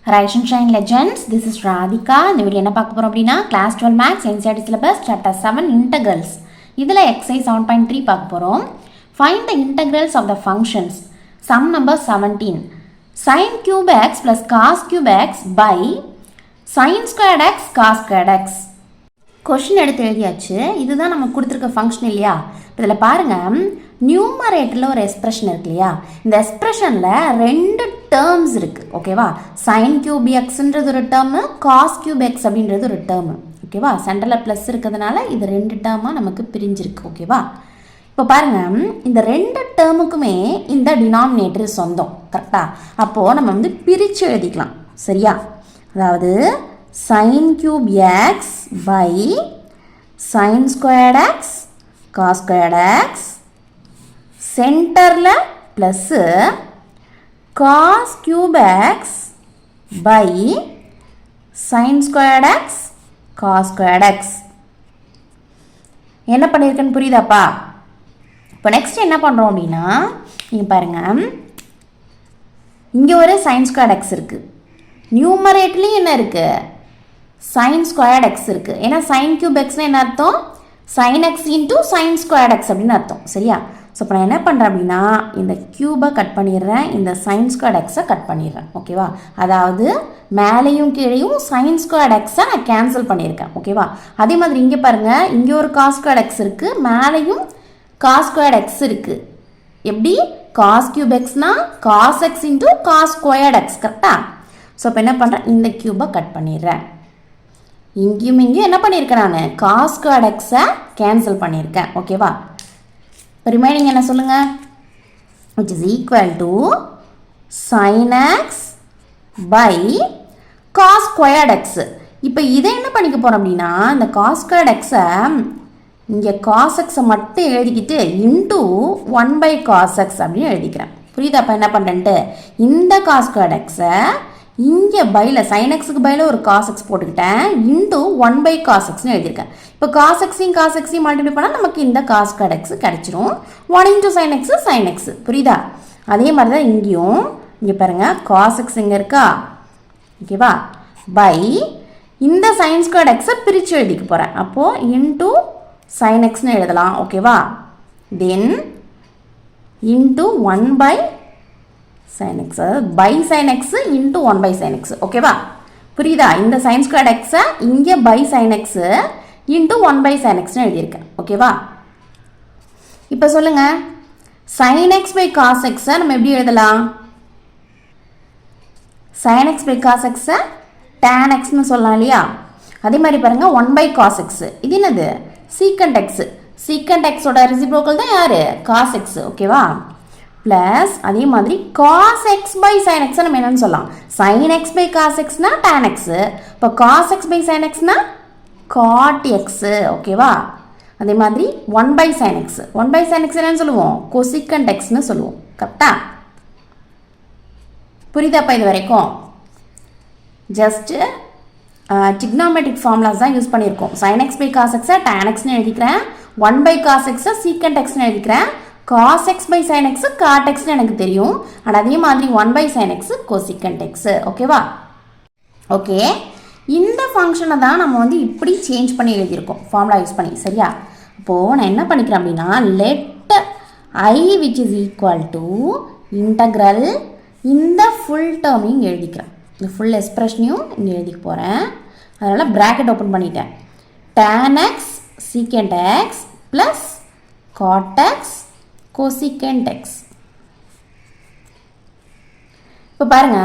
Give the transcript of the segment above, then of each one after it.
Rise and Shine Legends. This is Radhika. இந்த video என்ன பார்க்க போறோம் அப்படினா Class 12 Maths NCERT syllabus chapter 7 integrals. இதுல exercise 7.3 பார்க்க போறோம். Find the integrals of the functions. Sum number 17. Sin cube x plus cos cube x by sin squared x cos squared x. Question எடுத்து எழுதியாச்சு. இதுதான் நமக்கு கொடுத்திருக்க ஃபங்க்ஷன் இல்லையா? இதுல பாருங்க நியூமரேட்டர்ல ஒரு எக்ஸ்பிரஷன் இருக்கு இல்லையா? இந்த எக்ஸ்பிரஷன்ல ரெண்டு டேர்ம்ஸ் இருக்கு. ஓகேவா? sin cube xன்றது ஒரு டேர்ம், cos cube x அப்படின்றது ஒரு டேர்ம். ஓகேவா? சென்டர்ல பிளஸ் இருக்கிறதுனால இது ரெண்டு டேர்மா நமக்கு பிரிஞ்சிருக்கு. ஓகேவா? இப்போ பாருங்க இந்த ரெண்டு டேர்முக்குமே இந்த டினாமினேட்டர் சொந்தம். கரெக்டா? அப்போ நம்ம பிரிச்சு எழுதிக்கலாம். சரியா? அதாவது sin cube x by sin squared x cos squared x சென்டர்ல plus cos cube x by sin squared x cos squared x. என்ன பண்ணியிருக்கேன்னு புரியுதாப்பா? இப்போ நெக்ஸ்ட் என்ன பண்ணுறோம் அப்படின்னா நீங்கள் பாருங்க இங்கே ஒரு sin squared x இருக்கு, நியூமரேட்லேயும் என்ன இருக்கு sin squared x இருக்கு. ஏன்னா sin cube x என்ன அர்த்தம்? sin x into sin squared x அப்படின்னு அர்த்தம். சரியா? ஸோ இப்போ நான் என்ன பண்ணுறேன் அப்படின்னா இந்த க்யூபை கட் பண்ணிடுறேன், இந்த சைன் ஸ்கொயர்ட் எக்ஸை கட் பண்ணிடுறேன். ஓகேவா? அதாவது மேலேயும் கீழேயும் சைன் ஸ்கொயர்ட் எக்ஸை நான் கேன்சல் பண்ணியிருக்கேன். ஓகேவா? அதே மாதிரி இங்கே பாருங்கள் இங்கே ஒரு காஸ் ஸ்கொயர்ட் எக்ஸ் இருக்குது, மேலேயும் காஸ் ஸ்கொயர்ட் எக்ஸ் இருக்குது. எப்படி? காஸ் கியூப் எக்ஸ்னா cos X into cos squared X. கரெக்டாக? ஸோ இப்போ என்ன பண்ணுறேன் இந்த க்யூபை கட் பண்ணிடுறேன். இங்கேயும் இங்கேயும் என்ன பண்ணியிருக்கேன் நான் காஸ் ஸ்கொயர்ட் எக்ஸை கேன்சல் பண்ணியிருக்கேன். ஓகேவா? ரிமைனிங் என்ன சொல்லுங்க? which is equal to sin x by cos squared x. இப்போ இதை என்ன பண்ணிக்க போறோம் அப்படின்னா இந்த cos squared x இங்கே cos x மட்டும் எழுதிக்கிட்டு into 1 by cos x அப்படின்னு எழுதிக்கிறேன். புரியுதா? அப்போ என்ன பண்ணுறேன்ட்டு இந்த cos squared x இங்கே பைல sin xக்கு பைல ஒரு cos x போட்டுக்கிட்டேன், into 1 by cos xன்னு எழுதியிருக்கேன். இப்போ cos xையும் cos xையும் மல்டிப்ளை பண்ணால் நமக்கு இந்த cos squared x கிடைச்சிரும். 1 into sin x sin x. புரியுதா? அதே மாதிரி தான் இங்கேயும் இங்கே பாருங்க cos x இங்கே இருக்கா? ஓகேவா? பை இந்த sin squared x பிரித்து எழுதிக்க போகிறேன். அப்போது into sin xன்னு எழுதலாம். ஓகேவா? தென் into 1 by sin x by sin x into 1 by sin x. ஓகேவா? புரியுதா? இந்த sin squared x இங்கே by sin x into 1 by sin x எழுதியிருக்கேன். ஓகேவா? இப்போ சொல்லுங்க sin x by cos x நம்ம எப்படி எழுதலாம்? sin x by cos x tan x னு சொல்லலாம் இல்லையா? அதே மாதிரி பாருங்க 1 by cos x இது என்னது? secant x. secant x ஓட ரெசிப்ரோக்கல் தான் யாரு? cos x. ஓகேவா? ப்ளஸ் அதே மாதிரி cos x by sin x நம்ம என்னன்னு சொல்லலாம்? sin x by cos x னா tan x. இப்போ cos x by sin x னா cot x. ஓகேவா? அதே மாதிரி 1 by sin x 1 by sin x என்னன்னு சொல்லுவோம்? cosecant x னு சொல்லுவோம். கரெக்டா? புரியுதாப்பா இது வரைக்கும்? ஜஸ்ட் trigonometric formulas தான் யூஸ் பண்ணியிருக்கோம். sin x by cos x tan x னு எழுதிக்கிறேன், 1 by cos x secant x னு எழுதிக்கிறேன், cos x by sin x cot x னு எனக்கு தெரியும். அண்ட் அதே மாதிரி 1 by sin x cosecant x. ஓகேவா? ஓகே, இந்த ஃபங்க்ஷனை தான் நம்ம இப்படி சேஞ்ச் பண்ணி எழுதியிருக்கோம் ஃபார்முலா யூஸ் பண்ணி. சரியா? அப்போது நான் என்ன பண்ணிக்கிறேன் அப்படின்னா let I which is equal to integral இந்த ஃபுல் டேர்மையும் எழுதிக்கிறேன். இந்த ஃபுல் எக்ஸ்பிரஷனையும் இங்கே எழுதிக்க போகிறேன். அதனால் ப்ராக்கெட் ஓப்பன் பண்ணிட்டேன். tan x secant x plus cot x cosecant x. இப்போ பாருங்க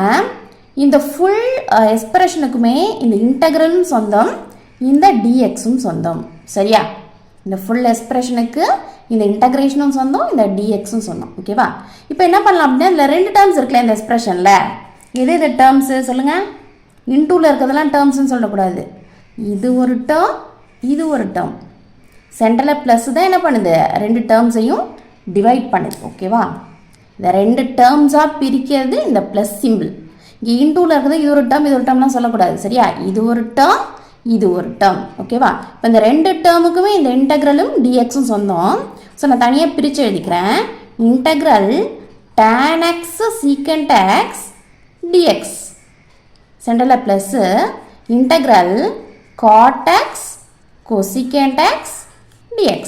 இந்த ஃபுல் எக்ஸ்பிரஷனுக்குமே இந்த இன்டெக்ரலும் சொந்தம், இந்த dxும் சொந்தம். சரியா? இந்த ஃபுல் எக்ஸ்பிரஷனுக்கு இந்த இன்டகிரேஷனும் சொந்தம், இந்த dxும் சொந்தம். ஓகேவா? இப்போ என்ன பண்ணலாம் அப்படின்னா இதில் ரெண்டு டேர்ம்ஸ் இருக்குல்ல இந்த எக்ஸ்பிரஷனில், எது இது டேர்ம்ஸு சொல்லுங்கள்? இன்டூவில் இருக்கிறதெல்லாம் டேர்ம்ஸ்ன்னு சொல்லக்கூடாது. இது ஒரு டேர்ம், இது ஒரு டேர்ம். சென்டரில் ப்ளஸ் தான் என்ன பண்ணுது? ரெண்டு டேர்ம்ஸையும் டிவைட் பண்ணுது. ஓகேவா? இந்த ரெண்டு டேர்ம்ஸாக பிரிக்கிறது இந்த ப்ளஸ் சிம்பிள். இங்கே இன்டூவில் இருக்கிறது இது ஒரு டேர்ம், இது ஒரு டேர்ம்லாம் சொல்லக்கூடாது. சரியா? இது ஒரு டேர்ம், இது ஒரு டேர்ம். ஓகேவா? இப்போ இந்த ரெண்டு டேர்முக்குமே இந்த இன்டெக்ரலும் dxும் சொந்தம். ஸோ நான் தனியாக பிரித்து எழுதிக்கிறேன். Integral tan x secant x dx. சென்டரில் plus integral cot x cosecant x dx.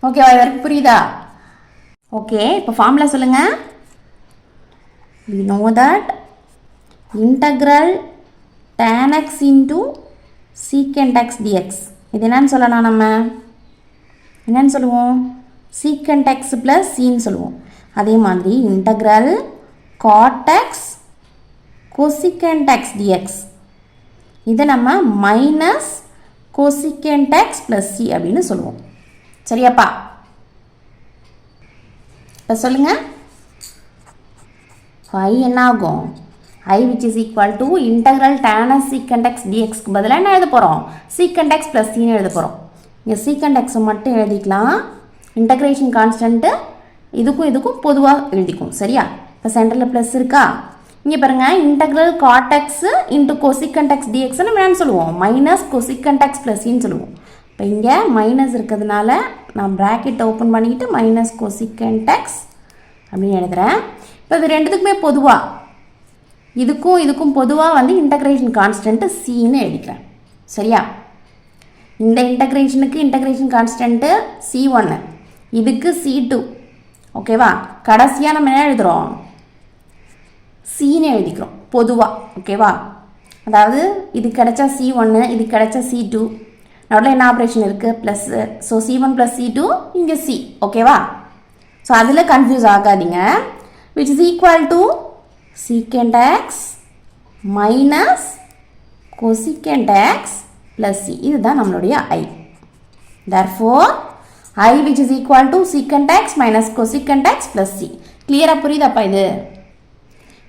ஓகேவா, இது வரைக்கும் புரியுதா? ஓகே, இப்போ ஃபார்முலா சொல்லுங்கள். we know that integral tan x into secant x dx. இது என்னன்னு சொல்லலாம், நம்ம என்னன்னு சொல்லுவோம், secant x plus cன்னு சொல்லுவோம். அதே மாதிரி integral cot x cosecant x dx, இதை நம்ம minus cosecant x plus c அப்படின்னு சொல்லுவோம். சரியாப்பா? இப்போ சொல்லுங்கள், I என்ன ஆகும், I which is equal to integral tan x secant x dxக்கு பதிலாக என்ன எழுத போகிறோம், secant x plus cன்னு எழுத போகிறோம். இங்கே secant x மட்டும் எழுதிக்கலாம், இன்டகிரேஷன் கான்ஸ்டன்ட்டு இதுக்கும் இதுக்கும் பொதுவாக எழுதிக்கும். சரியா? இப்போ சென்டரில் ப்ளஸ் இருக்கா, இங்கே பாருங்கள் integral cot x into cosecant x dx நம்ம என்னன்னு சொல்லுவோம், மைனஸ் cosecant x plus cன்னு சொல்லுவோம். இப்போ இங்கே மைனஸ் இருக்கிறதுனால நான் ப்ராக்கெட் ஓப்பன் பண்ணிக்கிட்டு மைனஸ் cosecant x அப்படின்னு எழுதுகிறேன். இப்போ இது ரெண்டுத்துக்குமே பொதுவாக, இதுக்கும் இதுக்கும் பொதுவாக வந்து இன்டகிரேஷன் கான்ஸ்டன்ட்டு சின்னு எழுதிக்கிறேன். சரியா? இந்த இன்டகிரேஷனுக்கு இன்டகிரேஷன் கான்ஸ்டன்ட்டு C1, இதுக்கு C2. ஓகேவா? கடைசியாக நம்ம என்ன எழுதுகிறோம், சின்னு எழுதிக்கிறோம் பொதுவாக. ஓகேவா? அதாவது இது கிடைச்சா C1, இது கிடைச்சா C2, நடுவில் என்ன ஆப்ரேஷன் இருக்குது, ப்ளஸ்ஸு. ஸோ C1 + C2 இங்கே C. ஓகேவா? ஸோ அதில் கன்ஃபியூஸ் ஆகாதீங்க. which is equal to secant x minus cosecant x plus c. இதுதான் நம்மளுடைய I. therefore I which is equal to secant x minus cosecant x plus c. கிளியராக புரியுதாப்பா? இது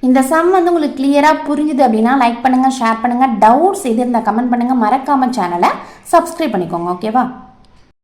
இந்த some வந்து உங்களுக்கு கிளியராக புரிஞ்சுது அப்படின்னா லைக் பண்ணுங்கள், ஷேர் பண்ணுங்கள். டவுட்ஸ் எது இருந்தால் கமெண்ட் பண்ணுங்கள். மறக்காமல் சேனலை சப்ஸ்கிரைப் பண்ணிக்கோங்க. ஓகேவா?